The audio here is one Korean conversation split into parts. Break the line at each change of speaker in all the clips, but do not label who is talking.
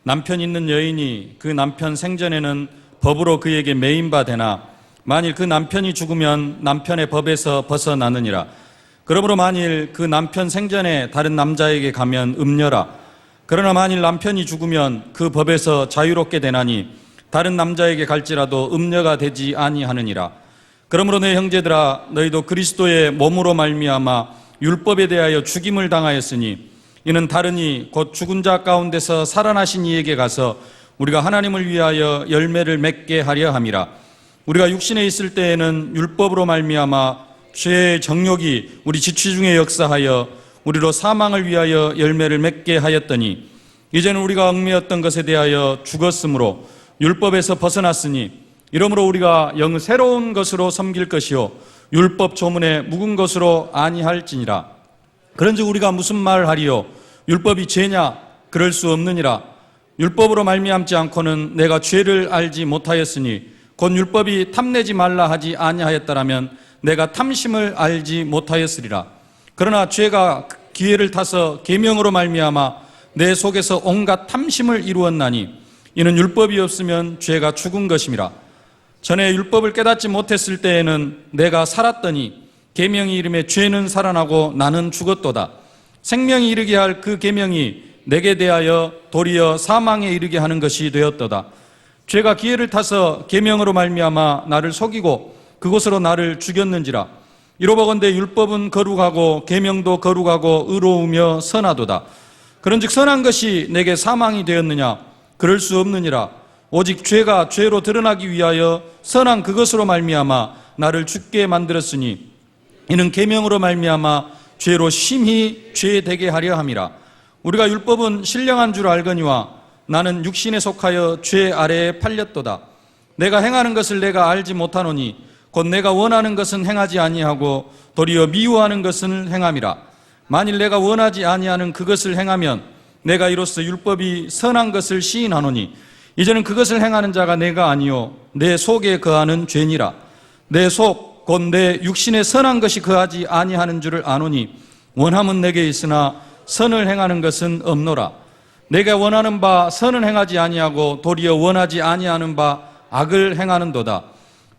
남편 있는 여인이 그 남편 생전에는 법으로 그에게 매인바 되나 만일 그 남편이 죽으면 남편의 법에서 벗어나느니라. 그러므로 만일 그 남편 생전에 다른 남자에게 가면 음녀라. 그러나 만일 남편이 죽으면 그 법에서 자유롭게 되나니 다른 남자에게 갈지라도 음녀가 되지 아니하느니라. 그러므로 내 형제들아, 너희도 그리스도의 몸으로 말미암아 율법에 대하여 죽임을 당하였으니 이는 다르니 곧 죽은 자 가운데서 살아나신 이에게 가서 우리가 하나님을 위하여 열매를 맺게 하려 함이라. 우리가 육신에 있을 때에는 율법으로 말미암아 죄의 정욕이 우리 지체 중에 역사하여 우리로 사망을 위하여 열매를 맺게 하였더니 이제는 우리가 얽매였던 것에 대하여 죽었으므로 율법에서 벗어났으니 이러므로 우리가 영 새로운 것으로 섬길 것이요 율법 조문에 묵은 것으로 아니할지니라. 그런즉 우리가 무슨 말을 하리요? 율법이 죄냐? 그럴 수 없느니라. 율법으로 말미암지 않고는 내가 죄를 알지 못하였으니 곧 율법이 탐내지 말라 하지 아니하였다라면 내가 탐심을 알지 못하였으리라. 그러나 죄가 기회를 타서 계명으로 말미암아 내 속에서 온갖 탐심을 이루었나니 이는 율법이 없으면 죄가 죽은 것임이라. 전에 율법을 깨닫지 못했을 때에는 내가 살았더니 계명이 이름에 죄는 살아나고 나는 죽었도다. 생명이 이르게 할 그 계명이 내게 대하여 도리어 사망에 이르게 하는 것이 되었도다. 죄가 기회를 타서 계명으로 말미암아 나를 속이고 그곳으로 나를 죽였는지라. 이로보건대 율법은 거룩하고 계명도 거룩하고 의로우며 선하도다. 그런즉 선한 것이 내게 사망이 되었느냐? 그럴 수 없느니라. 오직 죄가 죄로 드러나기 위하여 선한 그것으로 말미암아 나를 죽게 만들었으니 이는 계명으로 말미암아 죄로 심히 죄되게 하려 함이라. 우리가 율법은 신령한 줄 알거니와 나는 육신에 속하여 죄 아래에 팔렸도다. 내가 행하는 것을 내가 알지 못하노니 곧 내가 원하는 것은 행하지 아니하고 도리어 미워하는 것은 행함이라. 만일 내가 원하지 아니하는 그것을 행하면 내가 이로써 율법이 선한 것을 시인하노니 이제는 그것을 행하는 자가 내가 아니요 내 속에 거하는 죄니라. 내 속 곧 내 육신에 선한 것이 거하지 아니하는 줄을 아노니 원함은 내게 있으나 선을 행하는 것은 없노라. 내가 원하는 바 선은 행하지 아니하고 도리어 원하지 아니하는 바 악을 행하는도다.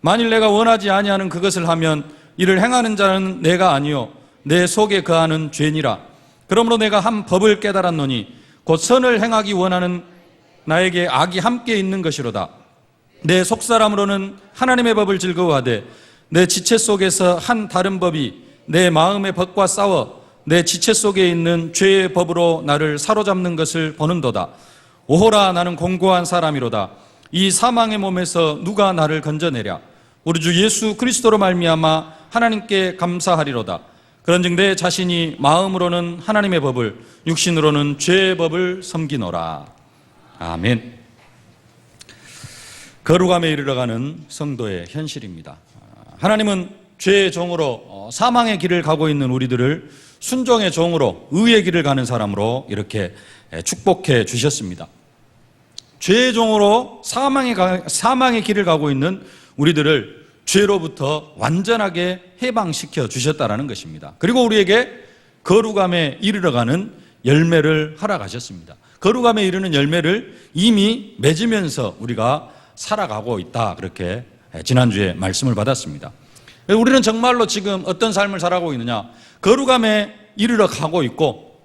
만일 내가 원하지 아니하는 그것을 하면 이를 행하는 자는 내가 아니요 내 속에 거하는 죄니라. 그러므로 내가 한 법을 깨달았노니 곧 선을 행하기 원하는 나에게 악이 함께 있는 것이로다. 내 속사람으로는 하나님의 법을 즐거워하되 내 지체 속에서 한 다른 법이 내 마음의 법과 싸워 내 지체 속에 있는 죄의 법으로 나를 사로잡는 것을 보는도다. 오호라, 나는 공고한 사람이로다. 이 사망의 몸에서 누가 나를 건져내랴? 우리 주 예수 그리스도로 말미암아 하나님께 감사하리로다. 그런즉 내 자신이 마음으로는 하나님의 법을 육신으로는 죄의 법을 섬기노라. 아멘. 거룩함에 이르러가는 성도의 현실입니다. 하나님은 죄의 종으로 사망의 길을 가고 있는 우리들을 순종의 종으로 의의 길을 가는 사람으로 이렇게 축복해 주셨습니다. 죄의 종으로 사망의 길을 가고 있는 우리들을 죄로부터 완전하게 해방시켜 주셨다라는 것입니다. 그리고 우리에게 거룩함에 이르러가는 열매를 허락하셨습니다. 거룩함에 이르는 열매를 이미 맺으면서 우리가 살아가고 있다, 그렇게 지난주에 말씀을 받았습니다. 우리는 정말로 지금 어떤 삶을 살아가고 있느냐? 거룩함에 이르러 가고 있고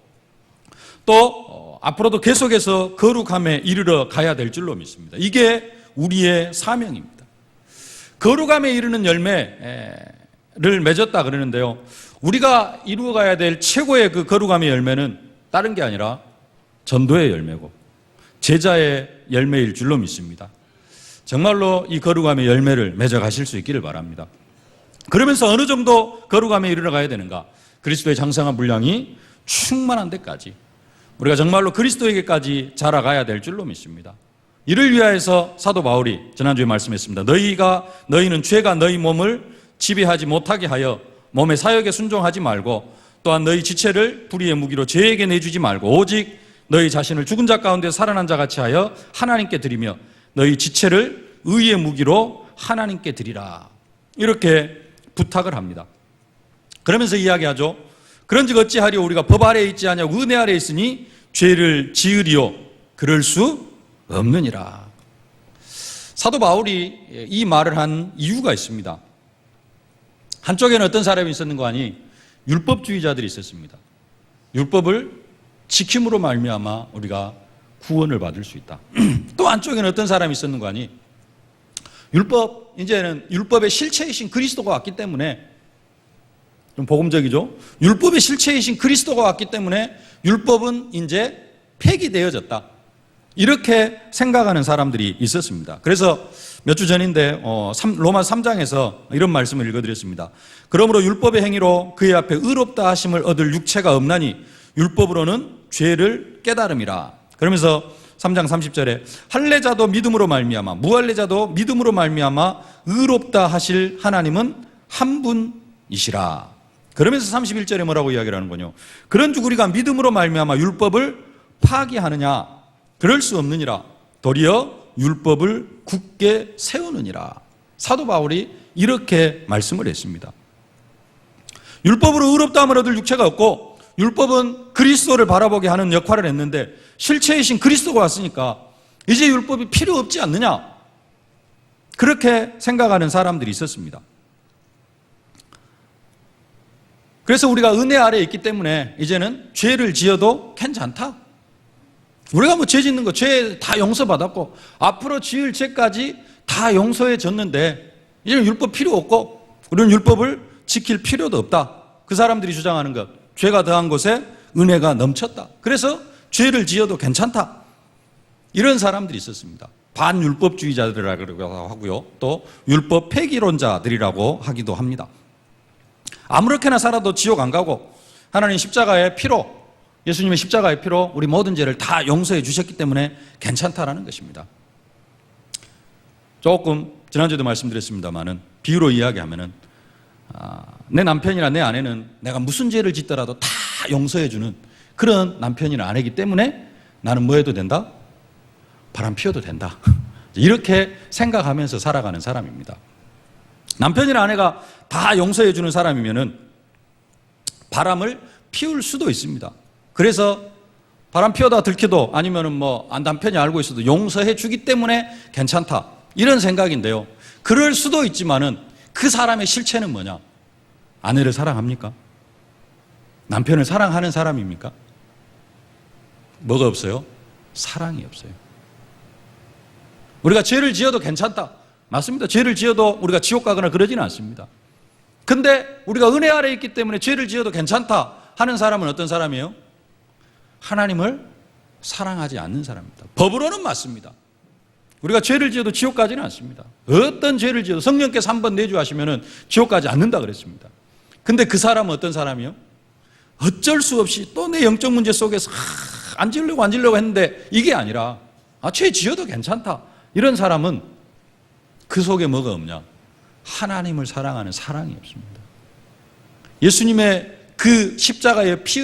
또 앞으로도 계속해서 거룩함에 이르러 가야 될 줄로 믿습니다. 이게 우리의 사명입니다. 거룩함에 이르는 열매를 맺었다 그러는데요, 우리가 이루어가야 될 최고의 그 거룩함의 열매는 다른 게 아니라 전도의 열매고 제자의 열매일 줄로 믿습니다. 정말로 이 거룩함의 열매를 맺어가실 수 있기를 바랍니다. 그러면서 어느 정도 거룩함에 이르러 가야 되는가? 그리스도의 장성한 분량이 충만한 데까지 우리가 정말로 그리스도에게까지 자라가야 될 줄로 믿습니다. 이를 위하여서 사도 바울이 지난주에 말씀했습니다. 너희는 죄가 너희 몸을 지배하지 못하게 하여 몸의 사역에 순종하지 말고 또한 너희 지체를 불의의 무기로 죄에게 내주지 말고 오직 너희 자신을 죽은 자 가운데 살아난 자 같이 하여 하나님께 드리며 너희 지체를 의의 무기로 하나님께 드리라, 이렇게 부탁을 합니다. 그러면서 이야기하죠. 그런즉 어찌하리요? 우리가 법 아래에 있지 아니하고 은혜 아래에 있으니 죄를 지으리요? 그럴 수 없느니라. 사도 바울이 이 말을 한 이유가 있습니다. 한쪽에는 어떤 사람이 있었는가 하니 율법주의자들이 있었습니다. 율법을 지킴으로 말미암아 우리가 구원을 받을 수 있다. 또 한쪽에는 어떤 사람이 있었는가 하니 이제는 율법의 실체이신 그리스도가 왔기 때문에, 좀 복음적이죠? 율법의 실체이신 그리스도가 왔기 때문에 율법은 이제 폐기되어졌다. 이렇게 생각하는 사람들이 있었습니다. 그래서 몇 주 전인데 로마 3장에서 이런 말씀을 읽어드렸습니다. 그러므로 율법의 행위로 그의 앞에 의롭다 하심을 얻을 육체가 없나니 율법으로는 죄를 깨달음이라. 그러면서 3장 30절에 할례자도 믿음으로 말미암아 무할례자도 믿음으로 말미암아 의롭다 하실 하나님은 한 분이시라. 그러면서 31절에 뭐라고 이야기를 하는군요. 그런즉 우리가 믿음으로 말미암아 율법을 파기하느냐? 그럴 수 없느니라. 도리어 율법을 굳게 세우느니라. 사도 바울이 이렇게 말씀을 했습니다. 율법으로 의롭다함을 얻을 육체가 없고 율법은 그리스도를 바라보게 하는 역할을 했는데 실체이신 그리스도가 왔으니까 이제 율법이 필요 없지 않느냐? 그렇게 생각하는 사람들이 있었습니다. 그래서 우리가 은혜 아래에 있기 때문에 이제는 죄를 지어도 괜찮다. 우리가 뭐 죄 짓는 거, 죄 다 용서받았고 앞으로 지을 죄까지 다 용서해졌는데 이제는 율법 필요 없고 우리는 율법을 지킬 필요도 없다. 그 사람들이 주장하는 것, 죄가 더한 곳에 은혜가 넘쳤다. 그래서 죄를 지어도 괜찮다. 이런 사람들이 있었습니다. 반율법주의자들이라고 하고요. 또 율법 폐기론자들이라고 하기도 합니다. 아무렇게나 살아도 지옥 안 가고 하나님 십자가의 피로, 예수님의 십자가의 피로 우리 모든 죄를 다 용서해 주셨기 때문에 괜찮다라는 것입니다. 조금 지난주에도 말씀드렸습니다마는 비유로 이야기하면은 내 남편이나 내 아내는 내가 무슨 죄를 짓더라도 다 용서해 주는 그런 남편이나 아내이기 때문에 나는 뭐 해도 된다? 바람 피워도 된다. 이렇게 생각하면서 살아가는 사람입니다. 남편이나 아내가 다 용서해 주는 사람이면은 바람을 피울 수도 있습니다. 그래서 바람 피워다 들켜도 아니면은 남편이 알고 있어도 용서해 주기 때문에 괜찮다. 이런 생각인데요. 그럴 수도 있지만은 그 사람의 실체는 뭐냐? 아내를 사랑합니까? 남편을 사랑하는 사람입니까? 뭐가 없어요? 사랑이 없어요. 우리가 죄를 지어도 괜찮다. 맞습니다. 죄를 지어도 우리가 지옥 가거나 그러지는 않습니다. 근데 우리가 은혜 아래에 있기 때문에 죄를 지어도 괜찮다 하는 사람은 어떤 사람이에요? 하나님을 사랑하지 않는 사람입니다. 법으로는 맞습니다. 우리가 죄를 지어도 지옥 가지는 않습니다. 어떤 죄를 지어도 성령께서 한번 내주하시면 지옥 가지 않는다 그랬습니다. 근데 그 사람은 어떤 사람이요? 어쩔 수 없이 또 내 영적 문제 속에서 안 지으려고 했는데 이게 아니라 죄 지어도 괜찮다. 이런 사람은 그 속에 뭐가 없냐? 하나님을 사랑하는 사랑이 없습니다. 예수님의 그 십자가에 피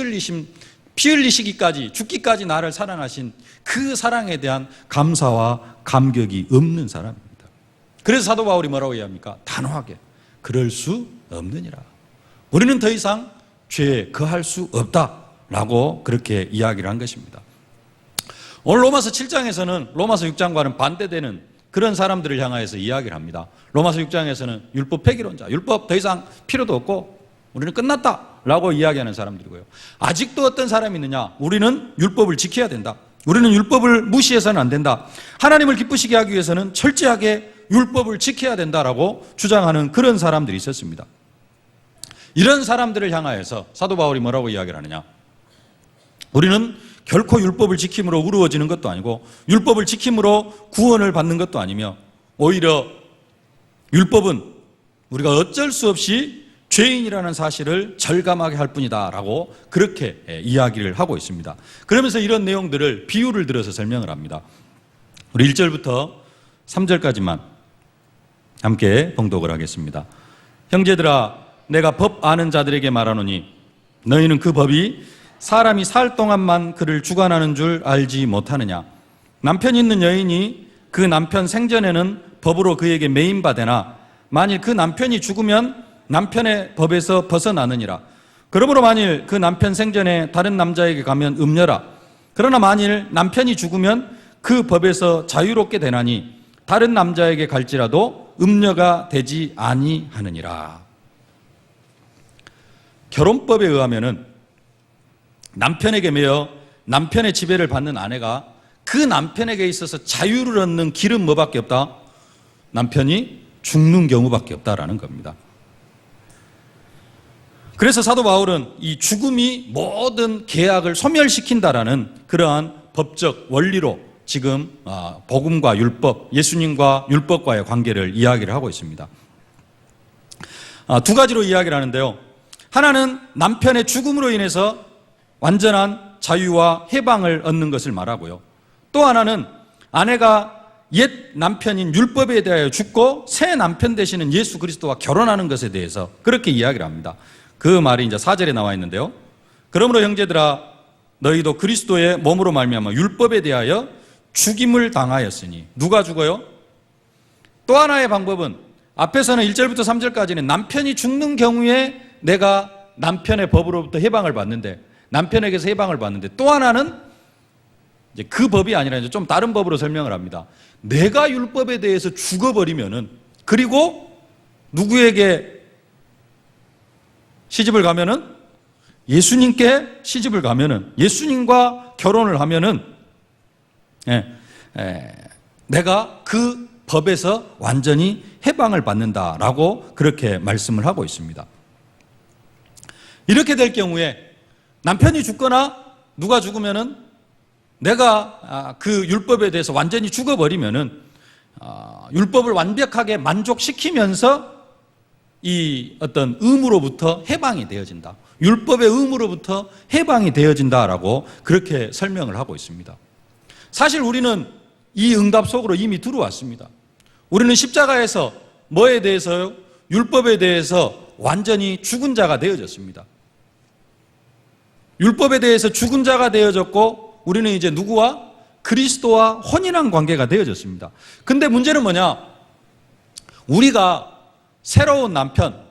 흘리시기까지, 죽기까지 나를 사랑하신 그 사랑에 대한 감사와 감격이 없는 사람입니다. 그래서 사도 바울이 뭐라고 이야기합니까? 단호하게 그럴 수 없느니라. 우리는 더 이상 죄에 거할 수 없다라고 그렇게 이야기를 한 것입니다. 오늘 로마서 7장에서는 로마서 6장과는 반대되는 그런 사람들을 향하여서 이야기를 합니다. 로마서 6장에서는 율법 폐기론자, 율법 더 이상 필요도 없고 우리는 끝났다라고 이야기하는 사람들이고요. 아직도 어떤 사람이 있느냐? 우리는 율법을 지켜야 된다. 우리는 율법을 무시해서는 안 된다. 하나님을 기쁘시게 하기 위해서는 철저하게 율법을 지켜야 된다라고 주장하는 그런 사람들이 있었습니다. 이런 사람들을 향하여서 사도 바울이 뭐라고 이야기를 하느냐? 우리는 결코 율법을 지킴으로 의로워지는 것도 아니고 율법을 지킴으로 구원을 받는 것도 아니며 오히려 율법은 우리가 어쩔 수 없이 죄인이라는 사실을 절감하게 할 뿐이다라고 그렇게 이야기를 하고 있습니다. 그러면서 이런 내용들을 비유를 들어서 설명을 합니다. 우리 1절부터 3절까지만 함께 봉독을 하겠습니다. 형제들아, 내가 법 아는 자들에게 말하노니 너희는 그 법이 사람이 살 동안만 그를 주관하는 줄 알지 못하느냐? 남편 있는 여인이 그 남편 생전에는 법으로 그에게 매인바되나 만일 그 남편이 죽으면 남편의 법에서 벗어나느니라. 그러므로 만일 그 남편 생전에 다른 남자에게 가면 음녀라. 그러나 만일 남편이 죽으면 그 법에서 자유롭게 되나니 다른 남자에게 갈지라도 음녀가 되지 아니하느니라. 결혼법에 의하면은 남편에게 매여 남편의 지배를 받는 아내가 그 남편에게 있어서 자유를 얻는 길은 뭐밖에 없다? 남편이 죽는 경우밖에 없다라는 겁니다. 그래서 사도 바울은 이 죽음이 모든 계약을 소멸시킨다라는 그러한 법적 원리로 지금 복음과 율법, 예수님과 율법과의 관계를 이야기를 하고 있습니다. 두 가지로 이야기를 하는데요. 하나는 남편의 죽음으로 인해서 완전한 자유와 해방을 얻는 것을 말하고요. 또 하나는 아내가 옛 남편인 율법에 대하여 죽고 새 남편 되시는 예수 그리스도와 결혼하는 것에 대해서 그렇게 이야기를 합니다. 그 말이 이제 4절에 나와 있는데요. 그러므로 형제들아 너희도 그리스도의 몸으로 말미암아 율법에 대하여 죽임을 당하였으니. 누가 죽어요? 또 하나의 방법은 앞에서는 1절부터 3절까지는 남편이 죽는 경우에 내가 남편의 법으로부터 해방을 받는데, 남편에게서 해방을 받는데, 또 하나는 이제 그 법이 아니라 이제 좀 다른 법으로 설명을 합니다. 내가 율법에 대해서 죽어버리면은, 그리고 누구에게 시집을 가면은, 예수님께 시집을 가면은, 예수님과 결혼을 하면은 내가 그 법에서 완전히 해방을 받는다라고 그렇게 말씀을 하고 있습니다. 이렇게 될 경우에 남편이 죽거나 누가 죽으면은 내가 그 율법에 대해서 완전히 죽어버리면은 율법을 완벽하게 만족시키면서 이 어떤 의무로부터 해방이 되어진다. 율법의 의무로부터 해방이 되어진다라고 그렇게 설명을 하고 있습니다. 사실 우리는 이 응답 속으로 이미 들어왔습니다. 우리는 십자가에서 뭐에 대해서요? 율법에 대해서 완전히 죽은 자가 되어졌습니다. 율법에 대해서 죽은 자가 되어졌고 우리는 이제 누구와? 그리스도와 혼인한 관계가 되어졌습니다. 근데 문제는 뭐냐? 우리가 새로운 남편,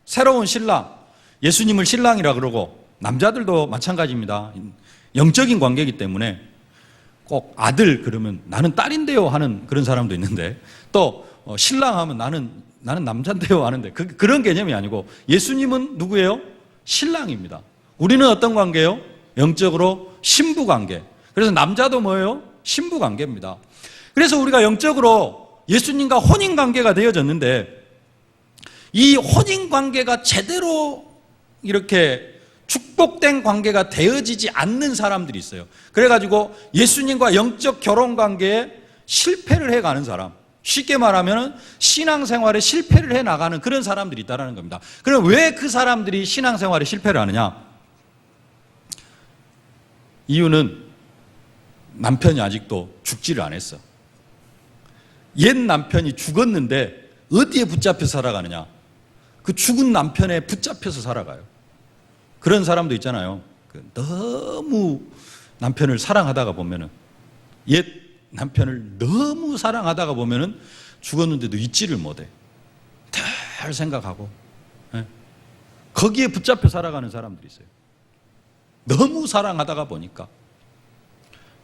새로운 신랑, 예수님을 신랑이라 그러고 남자들도 마찬가지입니다. 영적인 관계이기 때문에 꼭 아들 그러면 나는 딸인데요 하는 그런 사람도 있는데, 또 신랑 하면 나는 남자인데요 하는데 그런 개념이 아니고 예수님은 누구예요? 신랑입니다. 우리는 어떤 관계예요? 영적으로 신부 관계. 그래서 남자도 뭐예요? 신부 관계입니다. 그래서 우리가 영적으로 예수님과 혼인 관계가 되어졌는데, 이 혼인 관계가 제대로 이렇게 축복된 관계가 되어지지 않는 사람들이 있어요. 그래가지고 예수님과 영적 결혼 관계에 실패를 해가는 사람, 쉽게 말하면 신앙생활에 실패를 해나가는 그런 사람들이 있다는 겁니다. 그럼 왜 그 사람들이 신앙생활에 실패를 하느냐? 이유는 남편이 아직도 죽지를 않았어. 옛 남편이 죽었는데 어디에 붙잡혀 살아가느냐? 그 죽은 남편에 붙잡혀서 살아가요. 그런 사람도 있잖아요. 너무 남편을 사랑하다가 보면은, 옛 남편을 너무 사랑하다가 보면은 죽었는데도 잊지를 못해. 늘 생각하고 거기에 붙잡혀 살아가는 사람들이 있어요. 너무 사랑하다가 보니까.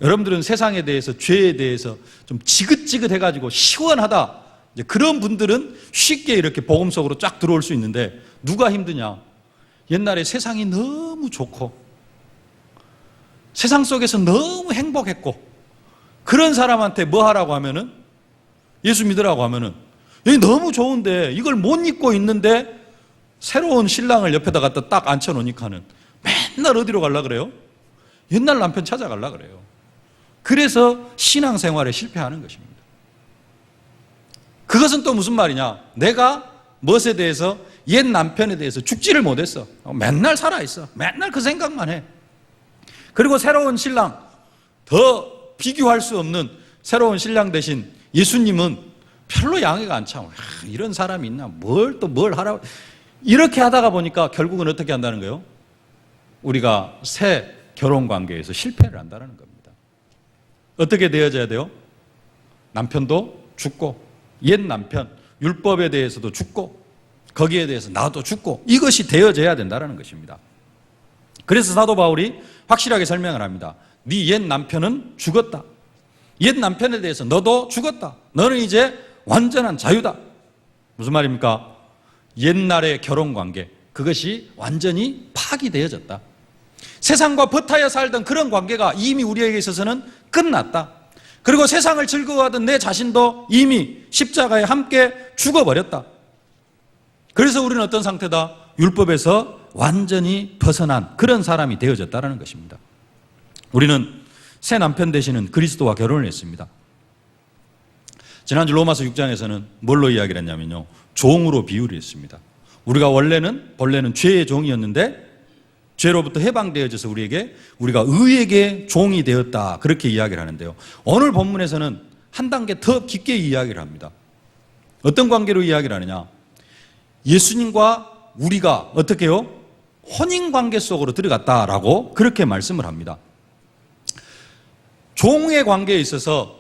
여러분들은 세상에 대해서, 죄에 대해서 좀 지긋지긋해가지고 시원하다, 이제 그런 분들은 쉽게 이렇게 복음 속으로 쫙 들어올 수 있는데, 누가 힘드냐? 옛날에 세상이 너무 좋고 세상 속에서 너무 행복했고 그런 사람한테 뭐 하라고 하면은, 예수 믿으라고 하면은, 여기 너무 좋은데 이걸 못 잊고 있는데 새로운 신랑을 옆에다 갖다 딱 앉혀놓으니까는 맨날 어디로 가려고 그래요? 옛날 남편 찾아가려고 그래요. 그래서 신앙생활에 실패하는 것입니다. 그것은 또 무슨 말이냐? 내가 무엇에 대해서, 옛 남편에 대해서 죽지를 못했어. 맨날 살아있어. 맨날 그 생각만 해. 그리고 새로운 신랑, 더 비교할 수 없는 새로운 신랑 대신 예수님은 별로 양해가 안 참아. 이런 사람이 있나? 뭘 하라고. 이렇게 하다가 보니까 결국은 어떻게 한다는 거예요? 우리가 새 결혼 관계에서 실패를 한다는 겁니다. 어떻게 되어져야 돼요? 남편도 죽고, 옛 남편, 율법에 대해서도 죽고, 거기에 대해서 나도 죽고, 이것이 되어져야 된다는 것입니다. 그래서 사도 바울이 확실하게 설명을 합니다. 네 옛 남편은 죽었다. 옛 남편에 대해서 너도 죽었다. 너는 이제 완전한 자유다. 무슨 말입니까? 옛날의 결혼관계, 그것이 완전히 파기되어졌다. 세상과 버타여 살던 그런 관계가 이미 우리에게 있어서는 끝났다. 그리고 세상을 즐거워하던 내 자신도 이미 십자가에 함께 죽어버렸다. 그래서 우리는 어떤 상태다? 율법에서 완전히 벗어난 그런 사람이 되어졌다는 것입니다. 우리는 새 남편 되시는 그리스도와 결혼을 했습니다. 지난주 로마서 6장에서는 뭘로 이야기를 했냐면요, 종으로 비유를 했습니다. 우리가 본래는 죄의 종이었는데 죄로부터 해방되어져서 우리가 의에게 종이 되었다, 그렇게 이야기를 하는데요, 오늘 본문에서는 한 단계 더 깊게 이야기를 합니다. 어떤 관계로 이야기를 하느냐? 예수님과 우리가 어떻게 해요? 혼인관계 속으로 들어갔다라고 그렇게 말씀을 합니다. 종의 관계에 있어서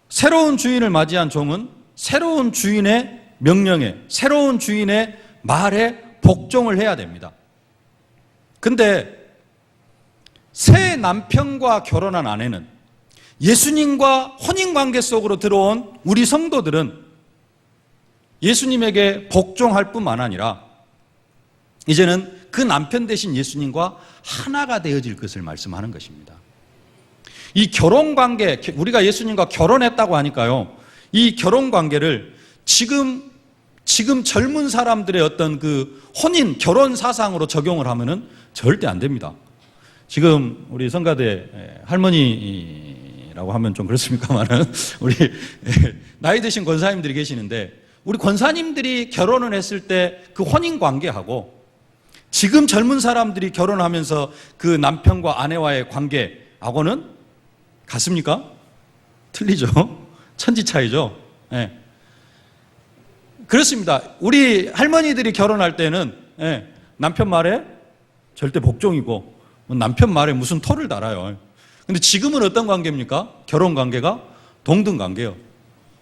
새로운 주인을 맞이한 종은 새로운 주인의 명령에, 새로운 주인의 말에 복종을 해야 됩니다. 근데 새 남편과 결혼한 아내는, 예수님과 혼인관계 속으로 들어온 우리 성도들은 예수님에게 복종할 뿐만 아니라 이제는 그 남편 되신 예수님과 하나가 되어질 것을 말씀하는 것입니다. 이 결혼관계, 우리가 예수님과 결혼했다고 하니까요, 이 결혼관계를 지금 젊은 사람들의 어떤 그 혼인, 결혼 사상으로 적용을 하면은 절대 안 됩니다. 지금 우리 성가대 할머니라고 하면 좀 그렇습니까만은 우리 나이 드신 권사님들이 계시는데, 우리 권사님들이 결혼을 했을 때 그 혼인 관계하고 지금 젊은 사람들이 결혼하면서 그 남편과 아내와의 관계하고는 같습니까? 틀리죠. 천지 차이죠. 네. 그렇습니다. 우리 할머니들이 결혼할 때는 남편 말에 절대 복종이고 남편 말에 무슨 토를 달아요. 근데 지금은 어떤 관계입니까? 결혼 관계가 동등 관계예요.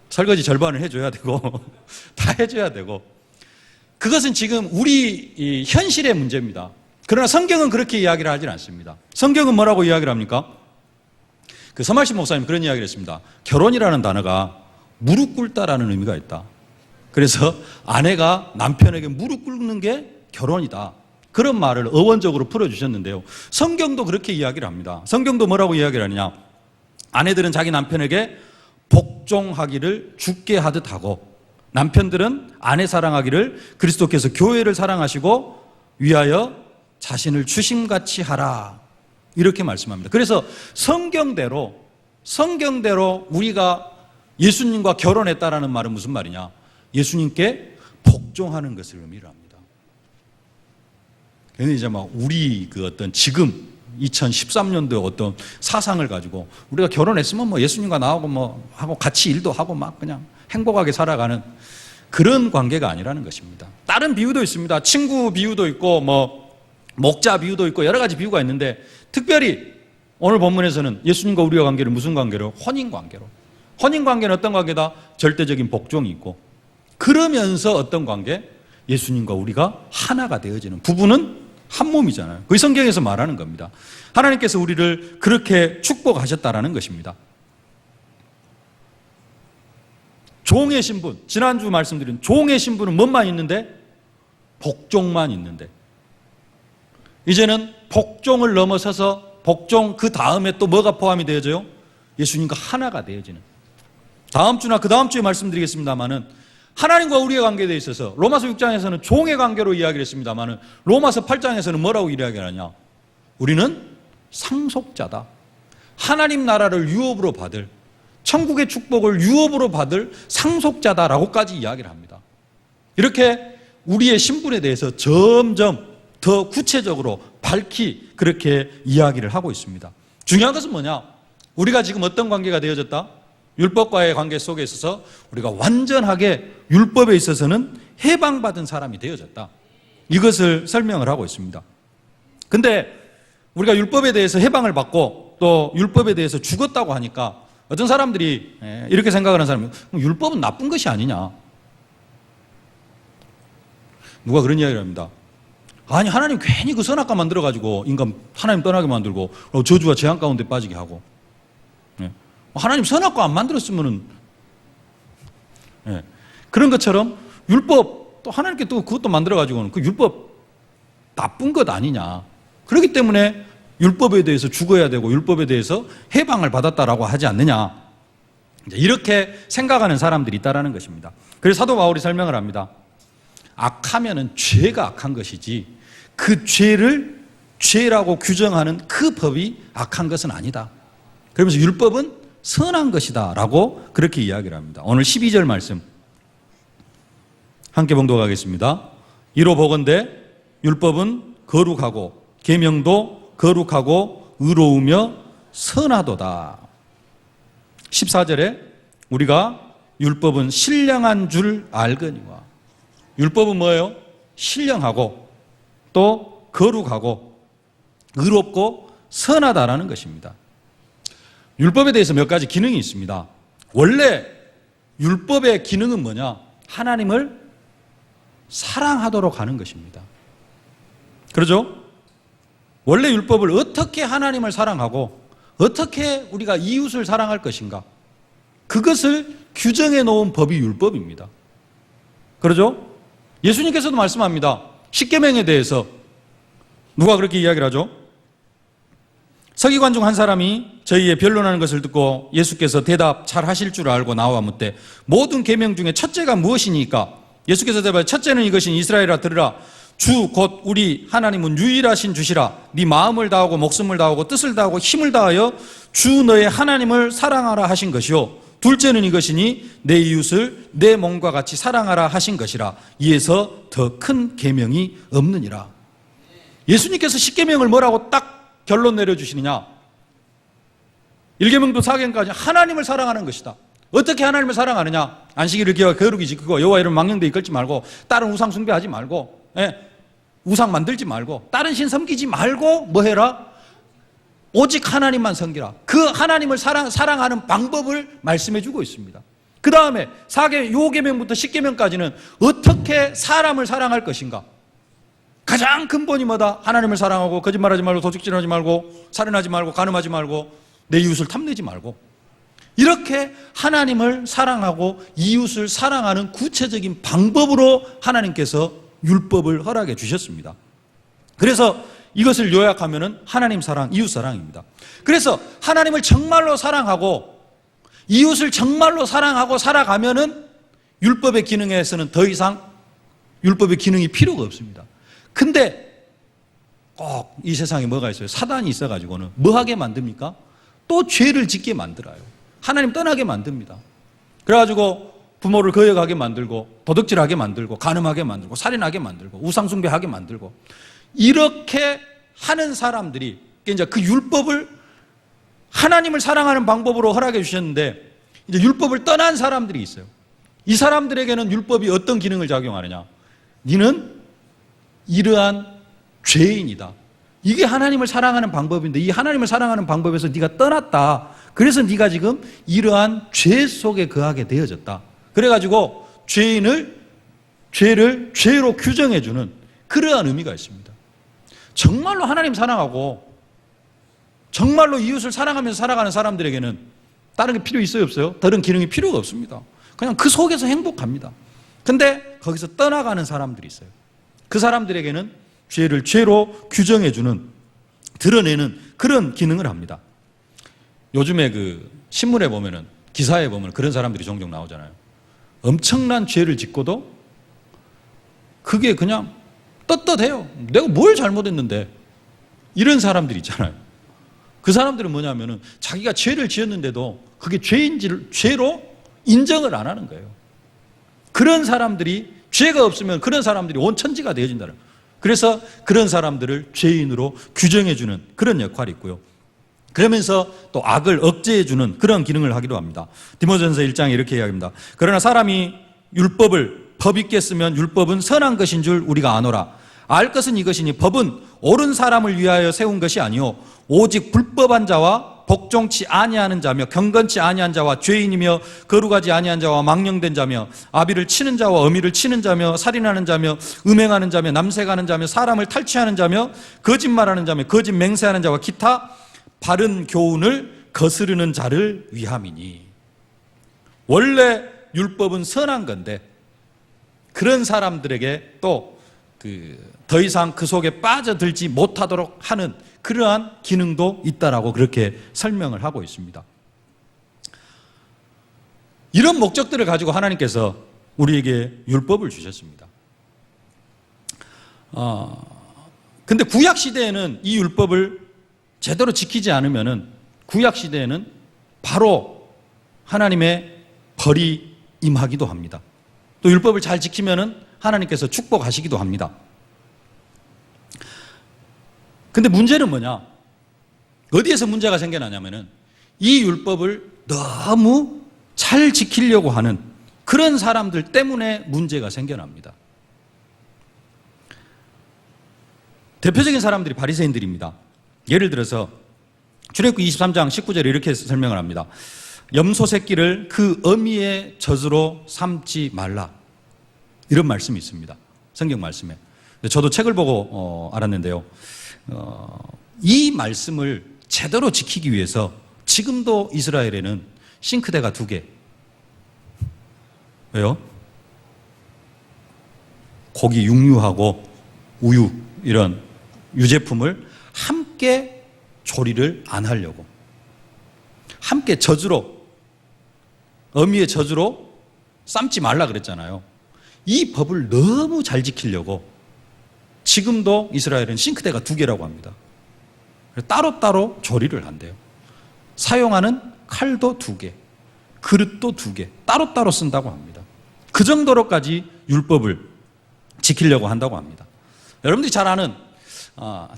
설거지 절반을 해줘야 되고 다 해줘야 되고, 그것은 지금 우리 현실의 문제입니다. 그러나 성경은 그렇게 이야기를 하진 않습니다. 성경은 뭐라고 이야기를 합니까? 그 서말신 목사님 그런 이야기를 했습니다. 결혼이라는 단어가 무릎 꿇다라는 의미가 있다. 그래서 아내가 남편에게 무릎 꿇는 게 결혼이다, 그런 말을 어원적으로 풀어주셨는데요, 성경도 그렇게 이야기를 합니다. 성경도 뭐라고 이야기를 하느냐? 아내들은 자기 남편에게 복종하기를 주께 하듯 하고, 남편들은 아내 사랑하기를 그리스도께서 교회를 사랑하시고 위하여 자신을 주심같이 하라, 이렇게 말씀합니다. 그래서 성경대로 우리가 예수님과 결혼했다라는 말은 무슨 말이냐? 예수님께 복종하는 것을 의미를 합니다. 그런데 이제 막 우리 그 어떤 지금 2013년도 어떤 사상을 가지고 우리가 결혼했으면 뭐 예수님과 나하고 뭐 하고 같이 일도 하고 막 그냥 행복하게 살아가는 그런 관계가 아니라는 것입니다. 다른 비유도 있습니다. 친구 비유도 있고 뭐 목자 비유도 있고 여러 가지 비유가 있는데, 특별히 오늘 본문에서는 예수님과 우리와 관계를 무슨 관계로? 혼인관계로. 혼인관계는 어떤 관계다? 절대적인 복종이 있고, 그러면서 어떤 관계? 예수님과 우리가 하나가 되어지는, 부부는 한 몸이잖아요. 그게 성경에서 말하는 겁니다. 하나님께서 우리를 그렇게 축복하셨다라는 것입니다. 종의 신분, 지난주 말씀드린 종의 신분은 뭐만 있는데? 복종만 있는데, 이제는 복종을 넘어서서 복종 그 다음에 또 뭐가 포함이 되어져요? 예수님과 하나가 되어지는. 다음 주나 그 다음 주에 말씀드리겠습니다만은, 하나님과 우리의 관계에 있어서 로마서 6장에서는 종의 관계로 이야기를 했습니다만은 로마서 8장에서는 뭐라고 이야기하냐? 우리는 상속자다. 하나님 나라를 유업으로 받을, 천국의 축복을 유업으로 받을 상속자다라고까지 이야기를 합니다. 이렇게 우리의 신분에 대해서 점점 더 구체적으로 밝히 그렇게 이야기를 하고 있습니다. 중요한 것은 뭐냐? 우리가 지금 어떤 관계가 되어졌다? 율법과의 관계 속에 있어서 우리가 완전하게 율법에 있어서는 해방받은 사람이 되어졌다, 이것을 설명을 하고 있습니다. 근데 우리가 율법에 대해서 해방을 받고 또 율법에 대해서 죽었다고 하니까 어떤 사람들이 이렇게 생각하는 사람이, 율법은 나쁜 것이 아니냐? 누가 그런 이야기를 합니다. 아니, 하나님 괜히 그 선악과 만들어가지고 인간 하나님 떠나게 만들고 저주와 재앙 가운데 빠지게 하고
하나님 선악과 안 만들었으면은, 예. 그런 것처럼 율법, 또 하나님께 또 그것도 만들어가지고는 그 율법 나쁜 것 아니냐. 그렇기 때문에 율법에 대해서 죽어야 되고 율법에 대해서 해방을 받았다라고 하지 않느냐. 이렇게 생각하는 사람들이 있다라는 것입니다. 그래서 사도 바울이 설명을 합니다. 악하면은 죄가 악한 것이지 그 죄를 죄라고 규정하는 그 법이 악한 것은 아니다. 그러면서 율법은 선한 것이다 라고 그렇게 이야기를 합니다. 오늘 12절 말씀 함께 봉독하겠습니다. 이로 보건대 율법은 거룩하고 계명도 거룩하고 의로우며 선하도다. 14절에 우리가 율법은 신령한 줄 알거니와. 율법은 뭐예요? 신령하고 또 거룩하고 의롭고 선하다라는 것입니다. 율법에 대해서 몇 가지 기능이 있습니다. 원래 율법의 기능은 뭐냐? 하나님을 사랑하도록 하는 것입니다. 그렇죠? 원래 율법을 어떻게 하나님을 사랑하고 어떻게 우리가 이웃을 사랑할 것인가? 그것을 규정해 놓은 법이 율법입니다. 그렇죠? 예수님께서도 말씀합니다. 십계명에 대해서 누가 그렇게 이야기를 하죠? 서기관 중 한 사람이 저희의 변론하는 것을 듣고 예수께서 대답 잘 하실 줄 알고 나와 묻되 모든 계명 중에 첫째가 무엇이니까? 예수께서 대답하여 첫째는 이것이니 이스라엘아 들으라. 주 곧 우리 하나님은 유일하신 주시라. 네 마음을 다하고 목숨을 다하고 뜻을 다하고 힘을 다하여 주 너의 하나님을 사랑하라 하신 것이요. 둘째는 이것이니 내 이웃을 내 몸과 같이 사랑하라 하신 것이라. 이에서 더 큰 계명이 없느니라. 예수님께서 십계명을 뭐라고 딱 결론 내려주시느냐? 1계명도 4계명까지 하나님을 사랑하는 것이다. 어떻게 하나님을 사랑하느냐? 안식일을 기하여 거룩히 지키고 여호와 이름 망령되이 걸지 말고 다른 우상 숭배하지 말고 우상 만들지 말고 다른 신 섬기지 말고 뭐 해라? 오직 하나님만 섬기라. 그 하나님을 사랑하는 방법을 말씀해 주고 있습니다. 그 다음에 5계명부터 10계명까지는 어떻게 사람을 사랑할 것인가? 가장 근본이 뭐다? 하나님을 사랑하고 거짓말하지 말고 도둑질하지 말고 살인하지 말고 간음하지 말고 내 이웃을 탐내지 말고 이렇게 하나님을 사랑하고 이웃을 사랑하는 구체적인 방법으로 하나님께서 율법을 허락해 주셨습니다. 그래서 이것을 요약하면은 하나님 사랑, 이웃 사랑입니다. 그래서 하나님을 정말로 사랑하고 이웃을 정말로 사랑하고 살아가면은 율법의 기능에서는 더 이상 율법의 기능이 필요가 없습니다. 근데 꼭 이 세상에 뭐가 있어요? 사단이 있어가지고는 뭐 하게 만듭니까? 또 죄를 짓게 만들어요. 하나님 떠나게 만듭니다. 그래가지고 부모를 거역하게 만들고 도둑질하게 만들고 간음하게 만들고 살인하게 만들고 우상숭배하게 만들고 이렇게 하는 사람들이 이제 그 율법을 하나님을 사랑하는 방법으로 허락해 주셨는데 이제 율법을 떠난 사람들이 있어요. 이 사람들에게는 율법이 어떤 기능을 작용하느냐? 너는 이러한 죄인이다. 이게 하나님을 사랑하는 방법인데 이 하나님을 사랑하는 방법에서 네가 떠났다. 그래서 네가 지금 이러한 죄 속에 거하게 되어졌다. 그래가지고 죄를 죄로 규정해주는 그러한 의미가 있습니다. 정말로 하나님 사랑하고 정말로 이웃을 사랑하면서 살아가는 사람들에게는 다른 게 필요 있어요, 없어요? 다른 기능이 필요가 없습니다. 그냥 그 속에서 행복합니다. 근데 거기서 떠나가는 사람들이 있어요. 그 사람들에게는 죄를 죄로 규정해주는, 드러내는 그런 기능을 합니다. 요즘에 그 신문에 보면은, 기사에 보면 그런 사람들이 종종 나오잖아요. 엄청난 죄를 짓고도 그게 그냥 떳떳해요. 내가 뭘 잘못했는데. 이런 사람들이 있잖아요. 그 사람들은 뭐냐면은 자기가 죄를 지었는데도 그게 죄인지를 죄로 인정을 안 하는 거예요. 그런 사람들이 죄가 없으면 그런 사람들이 온천지가 되어진다는 거예요. 그래서 그런 사람들을 죄인으로 규정해주는 그런 역할이 있고요. 그러면서 또 악을 억제해주는 그런 기능을 하기도 합니다. 디모데전서 1장에 이렇게 이야기합니다. 그러나 사람이 율법을 법 있게 쓰면 율법은 선한 것인 줄 우리가 아노라. 알 것은 이것이니 법은 옳은 사람을 위하여 세운 것이 아니요 오직 불법한 자와 복종치 아니하는 자며 경건치 아니한 자와 죄인이며 거룩하지 아니한 자와 망령된 자며 아비를 치는 자와 어미를 치는 자며 살인하는 자며 음행하는 자며 남색하는 자며 사람을 탈취하는 자며 거짓말하는 자며 거짓 맹세하는 자와 기타 바른 교훈을 거스르는 자를 위함이니. 원래 율법은 선한 건데 그런 사람들에게 또 더 이상 그 속에 빠져들지 못하도록 하는 그러한 기능도 있다라고 그렇게 설명을 하고 있습니다. 이런 목적들을 가지고 하나님께서 우리에게 율법을 주셨습니다. 근데 구약 시대에는 이 율법을 제대로 지키지 않으면은 구약 시대에는 바로 하나님의 벌이 임하기도 합니다. 또 율법을 잘 지키면은 하나님께서 축복하시기도 합니다. 근데 문제는 뭐냐? 어디에서 문제가 생겨나냐면은 이 율법을 너무 잘 지키려고 하는 그런 사람들 때문에 문제가 생겨납니다. 대표적인 사람들이 바리새인들입니다. 예를 들어서 출애굽기 23장 19절에 이렇게 설명을 합니다. 염소 새끼를 그 어미의 젖으로 삼지 말라. 이런 말씀이 있습니다. 성경 말씀에. 저도 책을 보고 알았는데요. 이 말씀을 제대로 지키기 위해서 지금도 이스라엘에는 싱크대가 2개. 왜요? 고기 육류하고 우유 이런 유제품을 함께 조리를 안 하려고. 함께 젖으로, 어미의 젖으로 삶지 말라 그랬잖아요. 이 법을 너무 잘 지키려고 지금도 이스라엘은 싱크대가 2개라고 합니다. 따로따로 조리를 한대요. 사용하는 칼도 2개, 그릇도 2개, 따로따로 쓴다고 합니다. 그 정도로까지 율법을 지키려고 한다고 합니다. 여러분들이 잘 아는,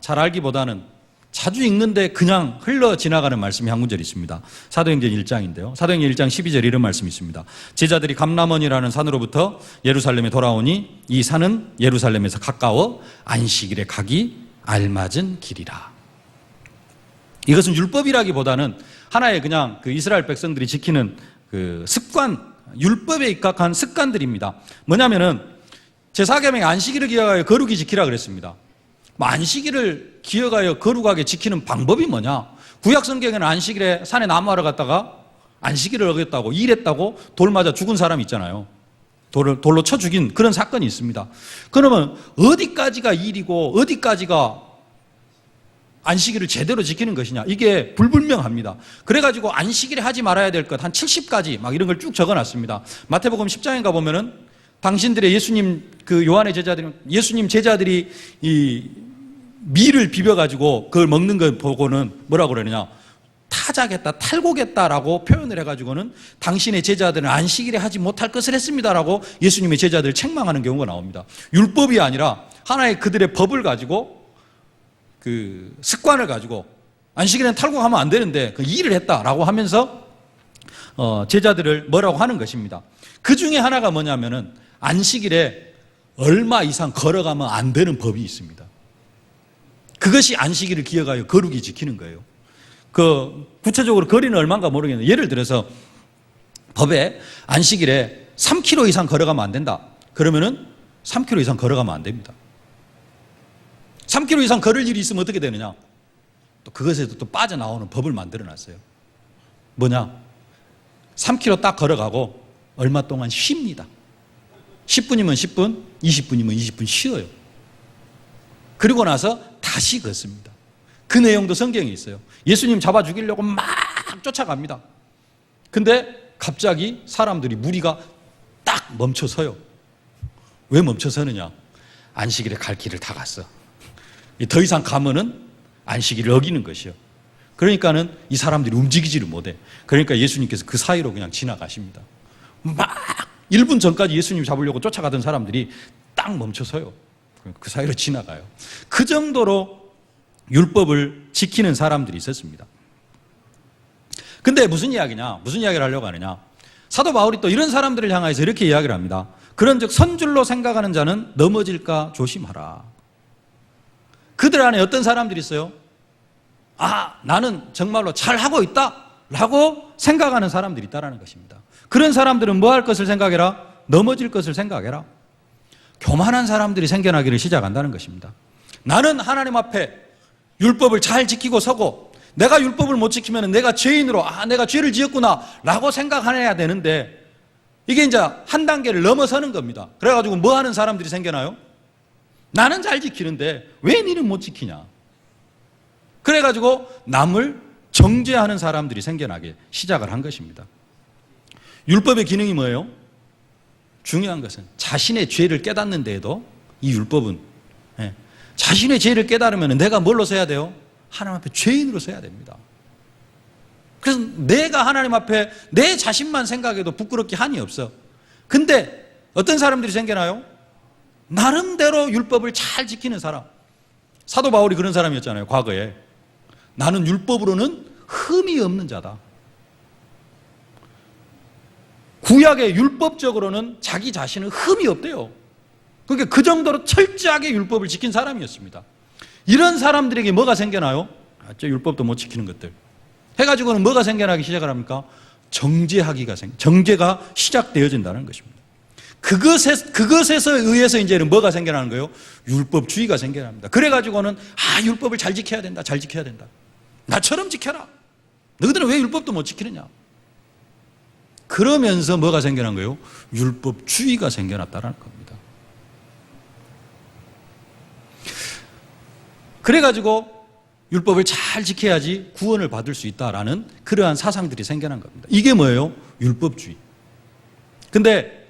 잘 알기보다는 자주 읽는데 그냥 흘러 지나가는 말씀이 한 구절 있습니다. 사도행전 1장인데요. 사도행전 1장 12절에 이런 말씀이 있습니다. 제자들이 감람원이라는 산으로부터 예루살렘에 돌아오니 이 산은 예루살렘에서 가까워 안식일에 가기 알맞은 길이라. 이것은 율법이라기보다는 하나의 그냥 그 이스라엘 백성들이 지키는 그 습관, 율법에 입각한 습관들입니다. 뭐냐면은 제4계명에 안식일을 기억하여 거룩히 지키라 그랬습니다. 안식일을 기억하여 거룩하게 지키는 방법이 뭐냐? 구약 성경에는 안식일에 산에 나무하러 갔다가 안식일을 어겼다고 일했다고 돌 맞아 죽은 사람이 있잖아요. 돌로 쳐 죽인 그런 사건이 있습니다. 그러면 어디까지가 일이고 어디까지가 안식일을 제대로 지키는 것이냐? 이게 불분명합니다. 그래가지고 안식일에 하지 말아야 될 것 한 70가지 막 이런 걸 쭉 적어놨습니다. 마태복음 10장에 가보면은 당신들의 예수님 그 요한의 제자들이 예수님 제자들이 이 밀을 비벼가지고 그걸 먹는 걸 보고는 뭐라고 그러느냐? 타작했다, 탈곡했다라고 표현을 해가지고는 당신의 제자들은 안식일에 하지 못할 것을 했습니다라고 예수님의 제자들을 책망하는 경우가 나옵니다. 율법이 아니라 하나의 그들의 법을 가지고 그 습관을 가지고 안식일에는 탈곡하면 안 되는데 그 일을 했다라고 하면서 제자들을 뭐라고 하는 것입니다. 그 중에 하나가 뭐냐면은 안식일에 얼마 이상 걸어가면 안 되는 법이 있습니다. 그것이 안식일을 기억하여 거룩히 지키는 거예요. 그 구체적으로 거리는 얼마인가 모르겠는데 예를 들어서 법에 안식일에 3km 이상 걸어가면 안 된다. 그러면은 3km 이상 걸어가면 안 됩니다. 3km 이상 걸을 일이 있으면 어떻게 되느냐? 또 그것에도 또 빠져나오는 법을 만들어 놨어요. 뭐냐? 3km 딱 걸어가고 얼마 동안 쉽니다. 10분이면 10분, 20분이면 20분 쉬어요. 그리고 나서 다시 걷습니다. 그 내용도 성경에 있어요. 예수님 잡아 죽이려고 막 쫓아갑니다. 근데 갑자기 사람들이 무리가 딱 멈춰서요. 왜 멈춰서느냐? 안식일에 갈 길을 다 갔어. 더 이상 가면은 안식일을 어기는 것이요. 그러니까는 이 사람들이 움직이지를 못해. 그러니까 예수님께서 그 사이로 그냥 지나가십니다. 막 1분 전까지 예수님 잡으려고 쫓아가던 사람들이 딱 멈춰서요. 그 사이로 지나가요. 그 정도로 율법을 지키는 사람들이 있었습니다. 근데 무슨 이야기냐? 무슨 이야기를 하려고 하느냐? 사도 바울이 또 이런 사람들을 향해서 이렇게 이야기를 합니다. 그런즉 선줄로 생각하는 자는 넘어질까 조심하라. 그들 안에 어떤 사람들이 있어요? 나는 정말로 잘하고 있다라고 생각하는 사람들이 있다는 것입니다. 그런 사람들은 뭐 할 것을 생각해라? 넘어질 것을 생각해라. 교만한 사람들이 생겨나기를 시작한다는 것입니다. 나는 하나님 앞에 율법을 잘 지키고 서고 내가 율법을 못 지키면 내가 죄인으로 내가 죄를 지었구나 라고 생각해야 되는데 이게 이제 한 단계를 넘어서는 겁니다. 그래가지고 뭐 하는 사람들이 생겨나요? 나는 잘 지키는데 왜 니는 못 지키냐? 그래가지고 남을 정죄하는 사람들이 생겨나기 시작을 한 것입니다. 율법의 기능이 뭐예요? 중요한 것은 자신의 죄를 깨닫는 데에도 이 율법은 자신의 죄를 깨달으면 내가 뭘로 서야 돼요? 하나님 앞에 죄인으로 서야 됩니다. 그래서 내가 하나님 앞에 내 자신만 생각해도 부끄럽게 한이 없어. 근데 어떤 사람들이 생겨나요? 나름대로 율법을 잘 지키는 사람. 사도 바울이 그런 사람이었잖아요, 과거에. 나는 율법으로는 흠이 없는 자다. 구약의 율법적으로는 자기 자신은 흠이 없대요. 그러니까 그 정도로 철저하게 율법을 지킨 사람이었습니다. 이런 사람들에게 뭐가 생겨나요? 저 율법도 못 지키는 것들. 해가지고는 뭐가 생겨나기 시작을 합니까? 정죄가 시작되어진다는 것입니다. 그것에서 의해서 이제는 뭐가 생겨나는 거예요? 율법주의가 생겨납니다. 그래가지고는 율법을 잘 지켜야 된다. 잘 지켜야 된다. 나처럼 지켜라. 너희들은 왜 율법도 못 지키느냐? 그러면서 뭐가 생겨난 거예요? 율법주의가 생겨났다는 겁니다. 그래가지고 율법을 잘 지켜야지 구원을 받을 수 있다라는 그러한 사상들이 생겨난 겁니다. 이게 뭐예요? 율법주의. 근데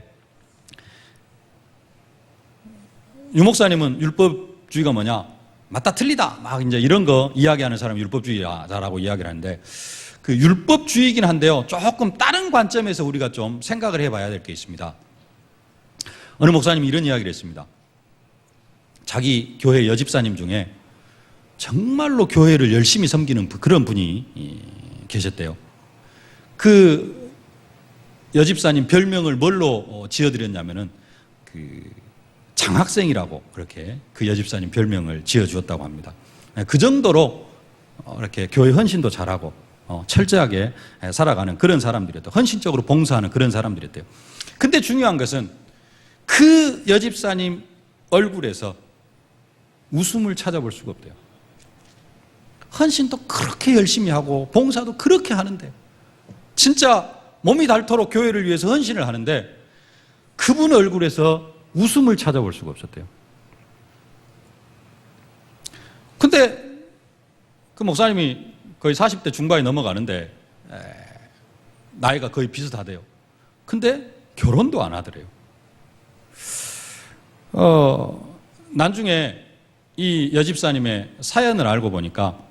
유 목사님은 율법주의가 뭐냐? 맞다 틀리다 막 이제 이런 거 이야기하는 사람이 율법주의자라고 이야기를 하는데 그 율법주의이긴 한데요. 조금 다른 관점에서 우리가 좀 생각을 해봐야 될 게 있습니다. 어느 목사님이 이런 이야기를 했습니다. 자기 교회 여집사님 중에 정말로 교회를 열심히 섬기는 그런 분이 계셨대요. 그 여집사님 별명을 뭘로 지어드렸냐면은 그 장학생이라고 그렇게 그 여집사님 별명을 지어주었다고 합니다. 그 정도로 이렇게 교회 헌신도 잘하고 철저하게 살아가는 그런 사람들이었대요. 헌신적으로 봉사하는 그런 사람들이었대요. 근데 중요한 것은 그 여집사님 얼굴에서 웃음을 찾아볼 수가 없대요. 헌신도 그렇게 열심히 하고 봉사도 그렇게 하는데 진짜 몸이 닳도록 교회를 위해서 헌신을 하는데 그분 얼굴에서 웃음을 찾아볼 수가 없었대요. 근데 그 목사님이 거의 40대 중반이 넘어가는데 나이가 거의 비슷하대요. 근데 결혼도 안 하더래요. 나중에 이 여집사님의 사연을 알고 보니까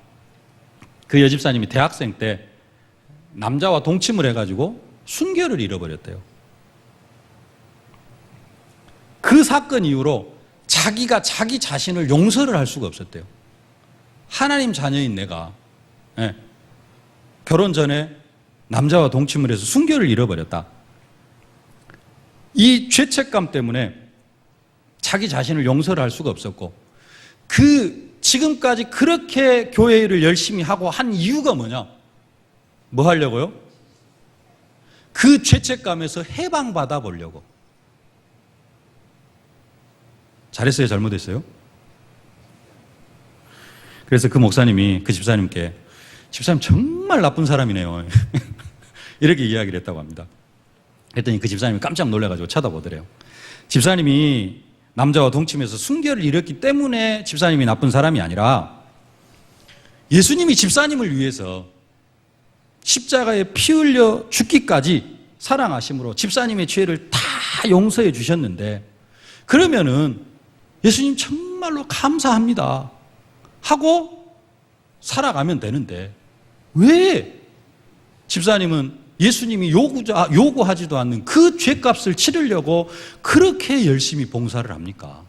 그 여집사님이 대학생 때 남자와 동침을 해가지고 순결을 잃어버렸대요. 그 사건 이후로 자기가 자기 자신을 용서를 할 수가 없었대요. 하나님 자녀인 내가 결혼 전에 남자와 동침을 해서 순결을 잃어버렸다. 이 죄책감 때문에 자기 자신을 용서를 할 수가 없었고 지금까지 그렇게 교회를 열심히 하고 한 이유가 뭐냐? 뭐 하려고요? 그 죄책감에서 해방받아 보려고. 잘했어요? 잘못했어요? 그래서 그 목사님이 그 집사님께 집사님 정말 나쁜 사람이네요. 이렇게 이야기를 했다고 합니다. 그랬더니 그 집사님이 깜짝 놀라가지고 쳐다보더래요. 집사님이 남자와 동침해서 순결을 잃었기 때문에 집사님이 나쁜 사람이 아니라 예수님이 집사님을 위해서 십자가에 피 흘려 죽기까지 사랑하심으로 집사님의 죄를 다 용서해 주셨는데 그러면은 예수님 정말로 감사합니다 하고 살아가면 되는데 왜 집사님은 예수님이 요구하지도 않는 그 죄값을 치르려고 그렇게 열심히 봉사를 합니까?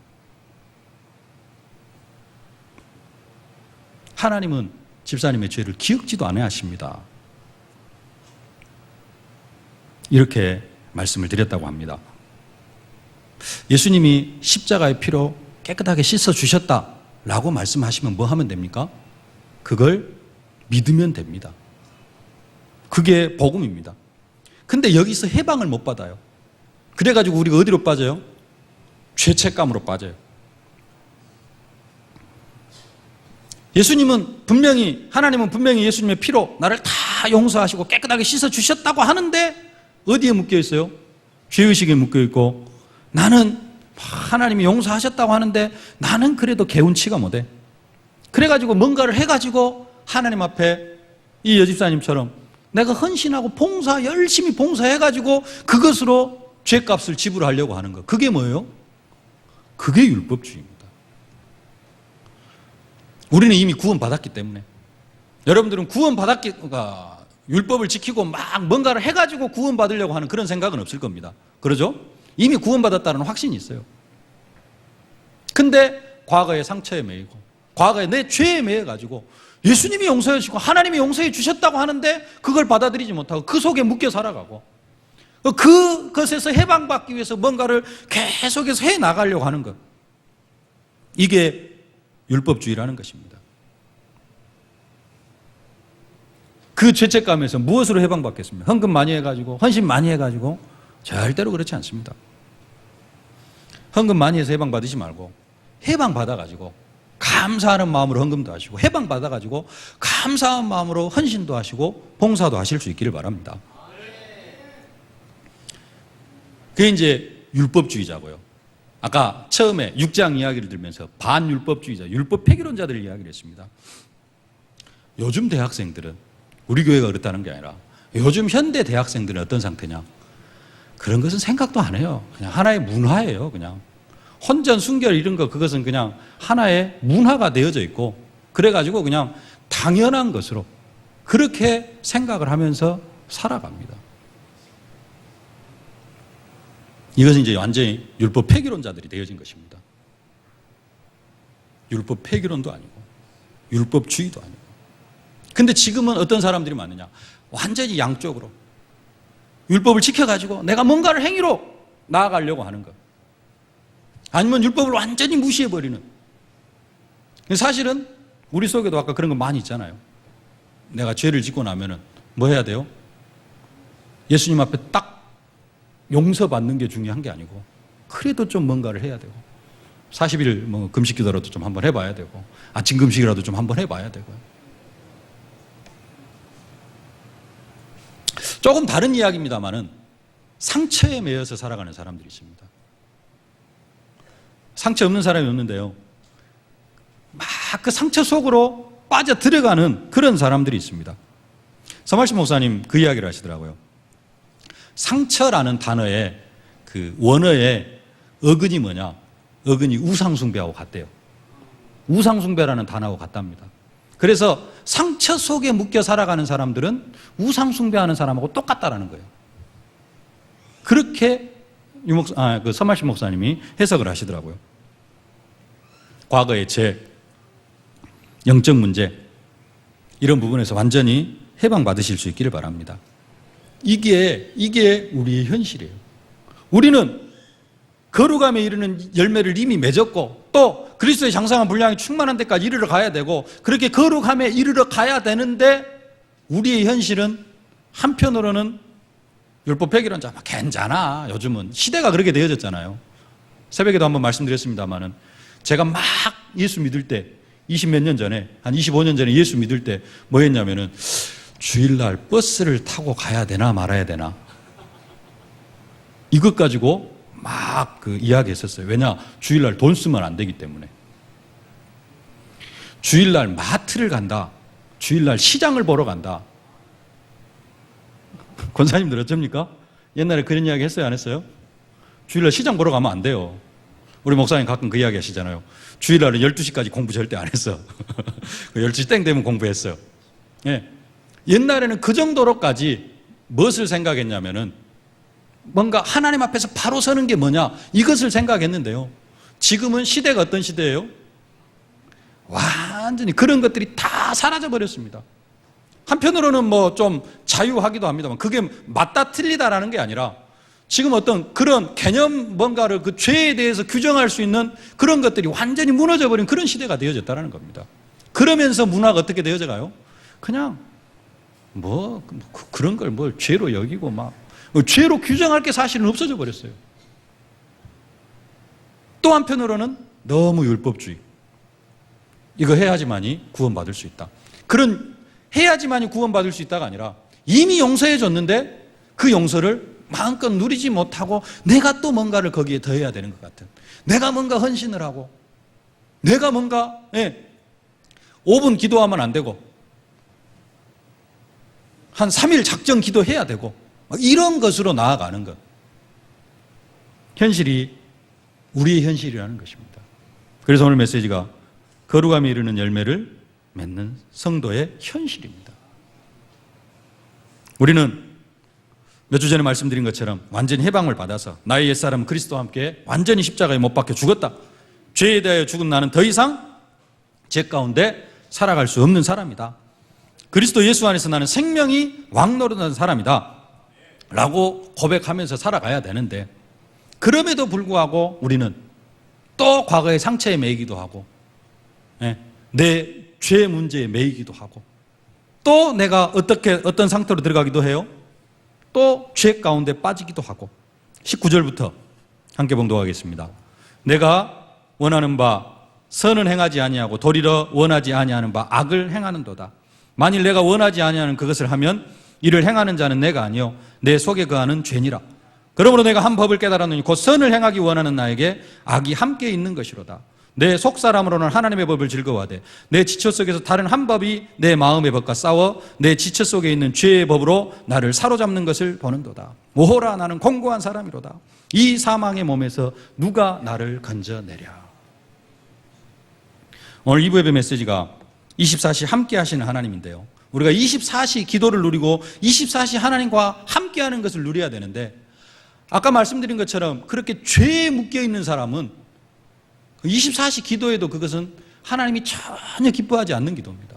하나님은 집사님의 죄를 기억지도 않아야 하십니다. 이렇게 말씀을 드렸다고 합니다. 예수님이 십자가의 피로 깨끗하게 씻어주셨다라고 말씀하시면 뭐 하면 됩니까? 그걸 믿으면 됩니다. 그게 복음입니다. 근데 여기서 해방을 못 받아요. 그래가지고 우리가 어디로 빠져요? 죄책감으로 빠져요. 예수님은 분명히, 하나님은 분명히 예수님의 피로 나를 다 용서하시고 깨끗하게 씻어주셨다고 하는데 어디에 묶여 있어요? 죄의식에 묶여 있고, 나는 하나님이 용서하셨다고 하는데 나는 그래도 개운치가 못해. 그래가지고 뭔가를 해가지고 하나님 앞에 이 여집사님처럼 내가 헌신하고 열심히 봉사해가지고 그것으로 죄값을 지불하려고 하는 거. 그게 뭐예요? 그게 율법주의입니다. 우리는 이미 구원받았기 때문에. 여러분들은 구원받았기가 율법을 지키고 막 뭔가를 해가지고 구원받으려고 하는 그런 생각은 없을 겁니다. 그러죠? 이미 구원받았다는 확신이 있어요. 근데 과거의 상처에 매이고 과거에 내 죄에 매여가지고 예수님이 용서해 주시고 하나님이 용서해 주셨다고 하는데 그걸 받아들이지 못하고 그 속에 묶여 살아가고 그것에서 해방받기 위해서 뭔가를 계속해서 해나가려고 하는 것. 이게 율법주의라는 것입니다. 그 죄책감에서 무엇으로 해방받겠습니까? 헌금 많이 해가지고, 헌신 많이 해가지고? 절대로 그렇지 않습니다. 헌금 많이 해서 해방받으지 말고 해방받아가지고 감사하는 마음으로 헌금도 하시고 해방받아가지고 감사한 마음으로 헌신도 하시고 봉사도 하실 수 있기를 바랍니다. 그게 이제 율법주의자고요. 아까 처음에 6장 이야기를 들면서 반율법주의자, 율법 폐기론자들 이야기를 했습니다. 요즘 대학생들은, 우리 교회가 그렇다는 게 아니라 요즘 현대 대학생들은 어떤 상태냐? 그런 것은 생각도 안 해요. 그냥 하나의 문화예요. 그냥 혼전, 순결 이런 거, 그것은 그냥 하나의 문화가 되어져 있고, 그래가지고 그냥 당연한 것으로 그렇게 생각을 하면서 살아갑니다. 이것은 이제 완전히 율법 폐기론자들이 되어진 것입니다. 율법 폐기론도 아니고 율법주의도 아니고. 근데 지금은 어떤 사람들이 많느냐? 완전히 양쪽으로 율법을 지켜가지고 내가 뭔가를 행위로 나아가려고 하는 것, 아니면 율법을 완전히 무시해버리는. 사실은 우리 속에도 아까 그런 거 많이 있잖아요. 내가 죄를 짓고 나면은 뭐 해야 돼요? 예수님 앞에 딱 용서받는 게 중요한 게 아니고 그래도 좀 뭔가를 해야 되고 40일 뭐 금식 기도라도 좀 한번 해봐야 되고 아침 금식이라도 좀 한번 해봐야 되고. 조금 다른 이야기입니다만은 상처에 매여서 살아가는 사람들이 있습니다. 상처 없는 사람이 없는데요, 막 그 상처 속으로 빠져 들어가는 그런 사람들이 있습니다. 서말신 목사님 그 이야기를 하시더라고요. 상처라는 단어의 그 원어의 어근이 뭐냐? 어근이 우상숭배하고 같대요. 우상숭배라는 단어하고 같답니다. 그래서 상처 속에 묶여 살아가는 사람들은 우상숭배하는 사람하고 똑같다라는 거예요. 그렇게 그 서말신 목사님이 해석을 하시더라고요. 과거의 제 영적 문제, 이런 부분에서 완전히 해방받으실 수 있기를 바랍니다. 이게 우리의 현실이에요. 우리는 거룩함에 이르는 열매를 이미 맺었고 또 그리스도의 장성한 분량이 충만한 데까지 이르러 가야 되고 그렇게 거룩함에 이르러 가야 되는데 우리의 현실은 한편으로는 율법 폐기론자, 괜찮아. 요즘은 시대가 그렇게 되어졌잖아요. 새벽에도 한번 말씀드렸습니다만은 제가 막 예수 믿을 때 20몇 년 전에, 한 25년 전에 예수 믿을 때 뭐 했냐면은 주일날 버스를 타고 가야 되나 말아야 되나 이것 가지고 막 그 이야기했었어요. 왜냐? 주일날 돈 쓰면 안 되기 때문에. 주일날 마트를 간다, 주일날 시장을 보러 간다. 권사님들 어쩝니까? 옛날에 그런 이야기 했어요, 안 했어요? 주일날 시장 보러 가면 안 돼요. 우리 목사님 가끔 그 이야기 하시잖아요. 주일날은 12시까지 공부 절대 안 했어. 12시 땡 되면 공부했어요. 예. 옛날에는 그 정도로까지 무엇을 생각했냐면은 뭔가 하나님 앞에서 바로 서는 게 뭐냐, 이것을 생각했는데요. 지금은 시대가 어떤 시대예요? 완전히 그런 것들이 다 사라져 버렸습니다. 한편으로는 뭐 좀 자유하기도 합니다만 그게 맞다 틀리다라는 게 아니라 지금 어떤 그런 개념, 뭔가를 그 죄에 대해서 규정할 수 있는 그런 것들이 완전히 무너져 버린 그런 시대가 되어졌다는 겁니다. 그러면서 문화가 어떻게 되어져 가요? 그냥 그런 걸 뭘 죄로 여기고 막 죄로 규정할 게 사실은 없어져 버렸어요. 또 한편으로는 너무 율법주의. 이거 해야지만이 구원받을 수 있다. 그런 해야지만이 구원받을 수 있다가 아니라 이미 용서해 줬는데 그 용서를 마음껏 누리지 못하고 내가 또 뭔가를 거기에 더해야 되는 것 같은, 내가 뭔가 헌신을 하고 내가 뭔가 5분 기도하면 안 되고 한 3일 작정 기도해야 되고 이런 것으로 나아가는 것, 현실이 우리의 현실이라는 것입니다. 그래서 오늘 메시지가 거룩함이 이루는 열매를 맺는 성도의 현실입니다. 우리는 몇 주 전에 말씀드린 것처럼 완전히 해방을 받아서 나의 옛사람은 그리스도와 함께 완전히 십자가에 못 박혀 죽었다. 죄에 대하여 죽은 나는 더 이상 죄 가운데 살아갈 수 없는 사람이다. 그리스도 예수 안에서 나는 생명이 왕노릇하는 사람이다 라고 고백하면서 살아가야 되는데, 그럼에도 불구하고 우리는 또 과거의 상처에 매이기도 하고 내 죄 문제에 매이기도 하고 또 내가 어떤 상태로 들어가기도 해요. 또 죄 가운데 빠지기도 하고. 19절부터 함께 봉독하겠습니다. 내가 원하는 바 선은 행하지 아니하고 도리어 원하지 아니하는 바 악을 행하는도다. 만일 내가 원하지 아니하는 그것을 하면 이를 행하는 자는 내가 아니요 내 속에 거하는 죄니라. 그러므로 내가 한 법을 깨달았노니 곧 선을 행하기 원하는 나에게 악이 함께 있는 것이로다. 내 속사람으로는 하나님의 법을 즐거워하되 내 지체 속에서 다른 한 법이 내 마음의 법과 싸워 내 지체 속에 있는 죄의 법으로 나를 사로잡는 것을 보는도다. 오호라 나는 공고한 사람이로다. 이 사망의 몸에서 누가 나를 건져내랴. 오늘 2부 예배 메시지가 24시 함께 하시는 하나님인데요, 우리가 24시 기도를 누리고 24시 하나님과 함께하는 것을 누려야 되는데, 아까 말씀드린 것처럼 그렇게 죄에 묶여있는 사람은 24시 기도에도 그것은 하나님이 전혀 기뻐하지 않는 기도입니다.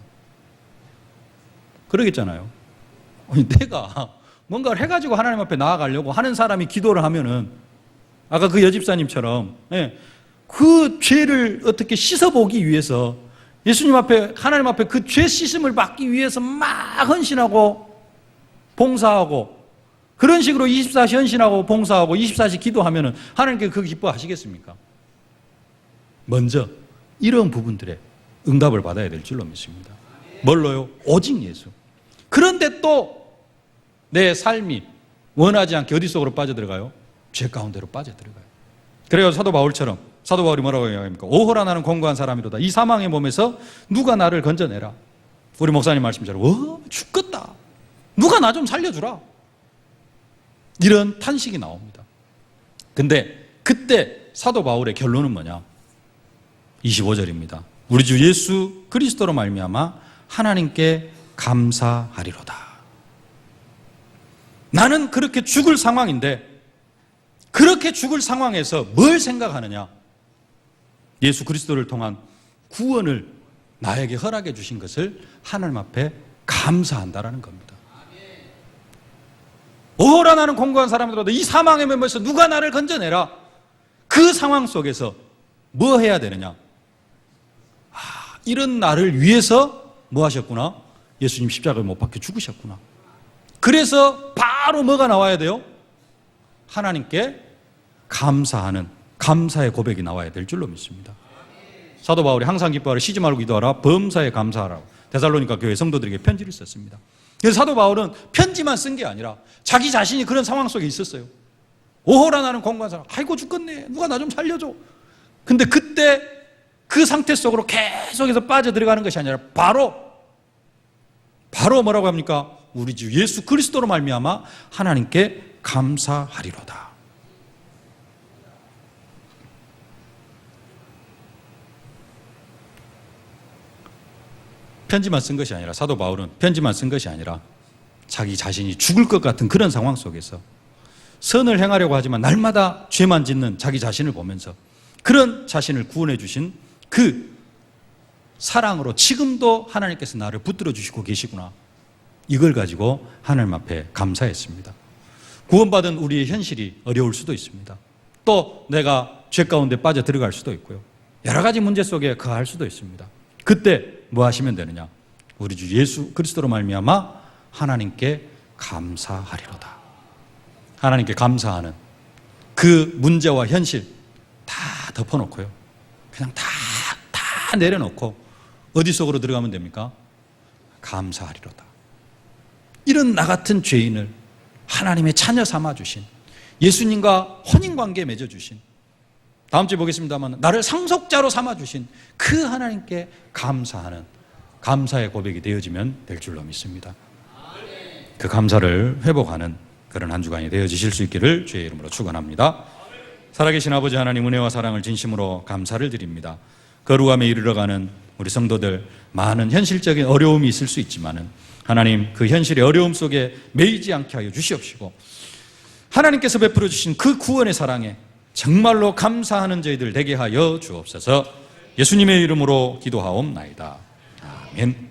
그러겠잖아요. 내가 뭔가를 해가지고 하나님 앞에 나아가려고 하는 사람이 기도를 하면은 아까 그 여집사님처럼 그 죄를 어떻게 씻어보기 위해서 예수님 앞에, 하나님 앞에 그 죄 씻음을 받기 위해서 막 헌신하고 봉사하고, 그런 식으로 24시 헌신하고 봉사하고 24시 기도하면은 하나님께 그거 기뻐하시겠습니까? 먼저 이런 부분들에 응답을 받아야 될 줄로 믿습니다. 뭘로요? 오직 예수. 그런데 또 내 삶이 원하지 않게 어디 속으로 빠져들어가요? 죄 가운데로 빠져들어가요. 그래요, 사도 바울처럼, 사도 바울이 뭐라고 얘기합니까? 오호라 나는 공고한 사람이로다. 이 사망의 몸에서 누가 나를 건져내라. 우리 목사님 말씀처럼 죽겠다, 누가 나 좀 살려주라, 이런 탄식이 나옵니다. 근데 그때 사도 바울의 결론은 뭐냐? 25절입니다. 우리 주 예수 그리스도로 말미암아 하나님께 감사하리로다. 나는 그렇게 죽을 상황인데, 그렇게 죽을 상황에서 뭘 생각하느냐? 예수 그리스도를 통한 구원을 나에게 허락해 주신 것을 하나님 앞에 감사한다라는 겁니다. 오호라 나는 공고한 사람들로도 이 사망의 몸에서 누가 나를 건져내라. 그 상황 속에서 뭐 해야 되느냐? 이런 나를 위해서 뭐 하셨구나? 예수님 십자가에 못 박혀 죽으셨구나. 그래서 바로 뭐가 나와야 돼요? 하나님께 감사하는, 감사의 고백이 나와야 될 줄로 믿습니다. 사도 바울이 항상 기뻐하라, 쉬지 말고 기도하라, 범사에 감사하라고 데살로니가 교회 성도들에게 편지를 썼습니다. 그래서 사도 바울은 편지만 쓴 게 아니라 자기 자신이 그런 상황 속에 있었어요. 오호라 나는 공고한 사람, 아이고 죽겠네, 누가 나 좀 살려줘. 근데 그때 그 상태 속으로 계속해서 빠져들어가는 것이 아니라 바로 뭐라고 합니까? 우리 주 예수 그리스도로 말미암아 하나님께 감사하리로다. 편지만 쓴 것이 아니라, 사도 바울은 편지만 쓴 것이 아니라 자기 자신이 죽을 것 같은 그런 상황 속에서 선을 행하려고 하지만 날마다 죄만 짓는 자기 자신을 보면서 그런 자신을 구원해 주신 그 사랑으로 지금도 하나님께서 나를 붙들어 주시고 계시구나, 이걸 가지고 하나님 앞에 감사했습니다. 구원받은 우리의 현실이 어려울 수도 있습니다. 또 내가 죄 가운데 빠져 들어갈 수도 있고요, 여러 가지 문제 속에 거할 수도 있습니다. 그때 뭐 하시면 되느냐? 우리 주 예수 그리스도로 말미암아 하나님께 감사하리로다. 하나님께 감사하는 그 문제와 현실 다 덮어놓고요, 그냥 다 내려놓고 어디 속으로 들어가면 됩니까? 감사하리로다. 이런 나 같은 죄인을 하나님의 자녀 삼아주신, 예수님과 혼인관계 맺어주신, 다음 주에 보겠습니다만 나를 상속자로 삼아주신 그 하나님께 감사하는 감사의 고백이 되어지면 될 줄로 믿습니다. 그 감사를 회복하는 그런 한 주간이 되어지실 수 있기를 주의 이름으로 축원합니다. 살아계신 아버지 하나님, 은혜와 사랑을 진심으로 감사를 드립니다. 거룩함에 이르러가는 우리 성도들, 많은 현실적인 어려움이 있을 수 있지만은 하나님, 그 현실의 어려움 속에 매이지 않게 하여 주시옵시고, 하나님께서 베풀어 주신 그 구원의 사랑에 정말로 감사하는 저희들 되게 하여 주옵소서. 예수님의 이름으로 기도하옵나이다. 아멘.